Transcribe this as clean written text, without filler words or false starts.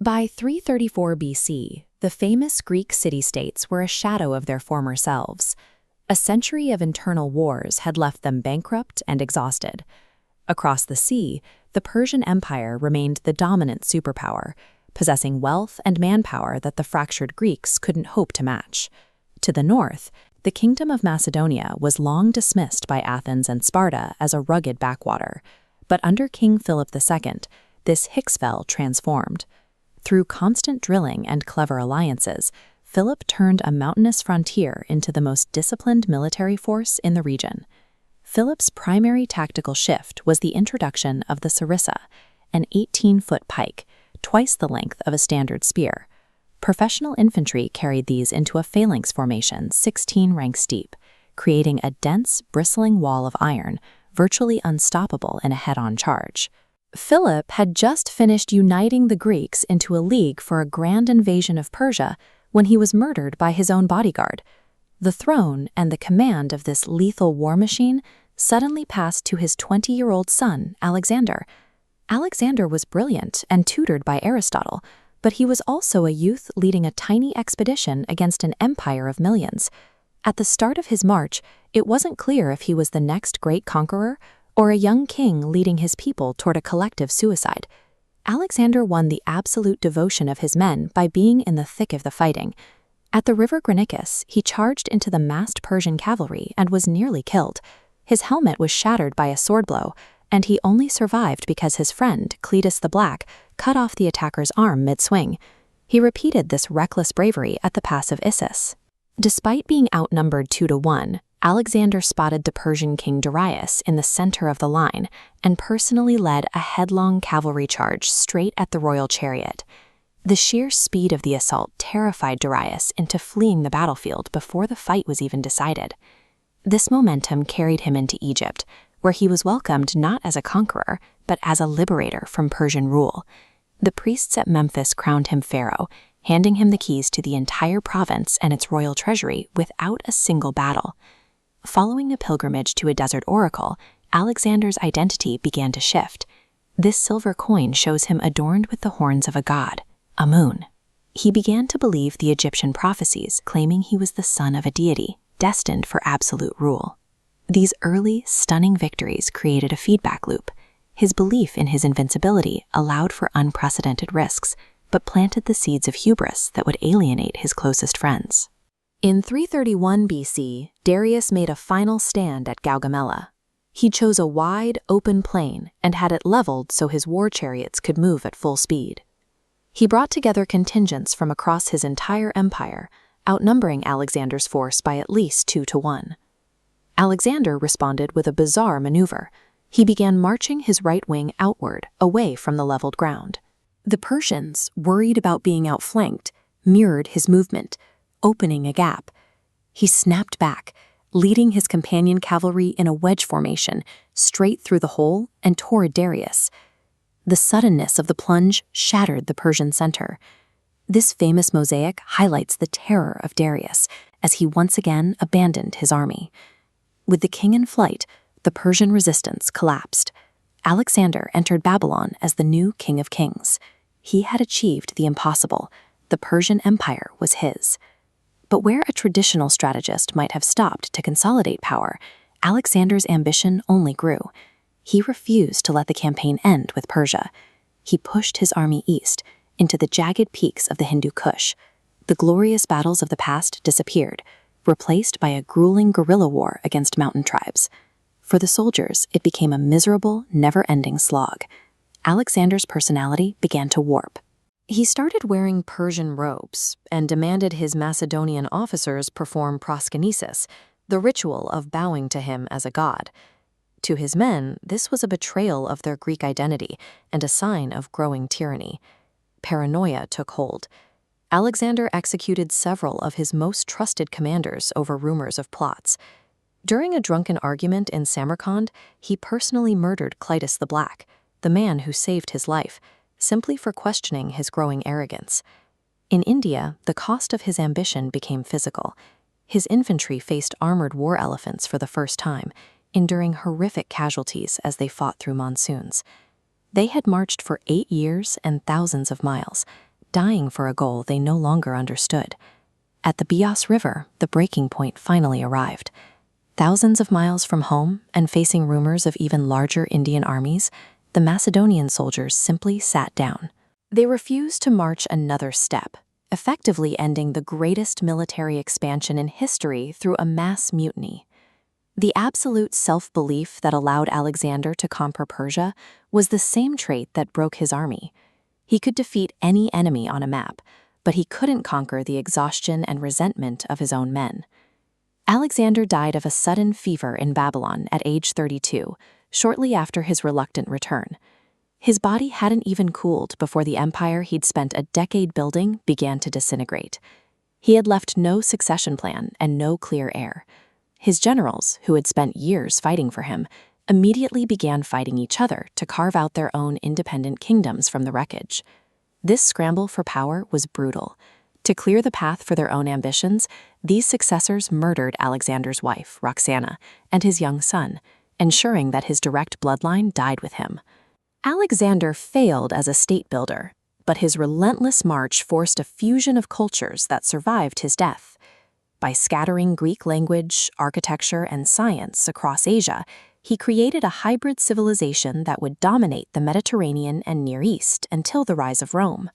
By 334 BC, the famous Greek city-states were a shadow of their former selves. A century of internal wars had left them bankrupt and exhausted. Across the sea, the Persian Empire remained the dominant superpower, possessing wealth and manpower that the fractured Greeks couldn't hope to match. To the north, the Kingdom of Macedonia was long dismissed by Athens and Sparta as a rugged backwater. But under King Philip II, this Hicksfell transformed. Through constant drilling and clever alliances, Philip turned a mountainous frontier into the most disciplined military force in the region. Philip's primary tactical shift was the introduction of the sarissa, an 18-foot pike, twice the length of a standard spear. Professional infantry carried these into a phalanx formation 16 ranks deep, creating a dense, bristling wall of iron, virtually unstoppable in a head-on charge. Philip had just finished uniting the Greeks into a league for a grand invasion of Persia when he was murdered by his own bodyguard. The throne and the command of this lethal war machine suddenly passed to his 20-year-old son, Alexander. Alexander was brilliant and tutored by Aristotle, but he was also a youth leading a tiny expedition against an empire of millions. At the start of his march, it wasn't clear if he was the next great conqueror or a young king leading his people toward a collective suicide. Alexander won the absolute devotion of his men by being in the thick of the fighting. At the river Granicus, he charged into the massed Persian cavalry and was nearly killed. His helmet was shattered by a sword blow, and he only survived because his friend, Cletus the Black, cut off the attacker's arm mid-swing. He repeated this reckless bravery at the pass of Issus. Despite being outnumbered 2-1, Alexander spotted the Persian king Darius in the center of the line and personally led a headlong cavalry charge straight at the royal chariot. The sheer speed of the assault terrified Darius into fleeing the battlefield before the fight was even decided. This momentum carried him into Egypt, where he was welcomed not as a conqueror, but as a liberator from Persian rule. The priests at Memphis crowned him pharaoh, handing him the keys to the entire province and its royal treasury without a single battle. Following a pilgrimage to a desert oracle, Alexander's identity began to shift. This silver coin shows him adorned with the horns of a god, Amun. He began to believe the Egyptian prophecies, claiming he was the son of a deity, destined for absolute rule. These early, stunning victories created a feedback loop. His belief in his invincibility allowed for unprecedented risks, but planted the seeds of hubris that would alienate his closest friends. In 331 BC, Darius made a final stand at Gaugamela. He chose a wide, open plain and had it leveled so his war chariots could move at full speed. He brought together contingents from across his entire empire, outnumbering Alexander's force by at least 2-1. Alexander responded with a bizarre maneuver. He began marching his right wing outward, away from the leveled ground. The Persians, worried about being outflanked, mirrored his movement, opening a gap. He snapped back, leading his companion cavalry in a wedge formation straight through the hole and toward Darius. The suddenness of the plunge shattered the Persian center. This famous mosaic highlights the terror of Darius as he once again abandoned his army. With the king in flight, the Persian resistance collapsed. Alexander entered Babylon as the new king of kings. He had achieved the impossible. The Persian Empire was his. But where a traditional strategist might have stopped to consolidate power, Alexander's ambition only grew. He refused to let the campaign end with Persia. He pushed his army east, into the jagged peaks of the Hindu Kush. The glorious battles of the past disappeared, replaced by a grueling guerrilla war against mountain tribes. For the soldiers, it became a miserable, never-ending slog. Alexander's personality began to warp. He started wearing Persian robes and demanded his Macedonian officers perform proskynesis, the ritual of bowing to him as a god. To his men, this was a betrayal of their Greek identity and a sign of growing tyranny. Paranoia took hold. Alexander executed several of his most trusted commanders over rumors of plots. During a drunken argument in Samarkand, he personally murdered Cletus the Black, the man who saved his life, simply for questioning his growing arrogance. In India, the cost of his ambition became physical. His infantry faced armored war elephants for the first time, enduring horrific casualties as they fought through monsoons. They had marched for 8 years and thousands of miles. dying for a goal they no longer understood. At the Bios River, the breaking point finally arrived. Thousands of miles from home and facing rumors of even larger Indian armies, the Macedonian soldiers simply sat down. They refused to march another step, effectively ending the greatest military expansion in history through a mass mutiny. The absolute self-belief that allowed Alexander to conquer Persia was the same trait that broke his army. He could defeat any enemy on a map, but he couldn't conquer the exhaustion and resentment of his own men. Alexander died of a sudden fever in Babylon at age 32, shortly after his reluctant return. His body hadn't even cooled before the empire he'd spent a decade building began to disintegrate. He had left no succession plan and no clear heir. His generals, who had spent years fighting for him, immediately began fighting each other to carve out their own independent kingdoms from the wreckage. This scramble for power was brutal. To clear the path for their own ambitions, these successors murdered Alexander's wife, Roxana, and his young son, ensuring that his direct bloodline died with him. Alexander failed as a state builder, but his relentless march forced a fusion of cultures that survived his death. By scattering Greek language, architecture, and science across Asia, he created a hybrid civilization that would dominate the Mediterranean and Near East until the rise of Rome.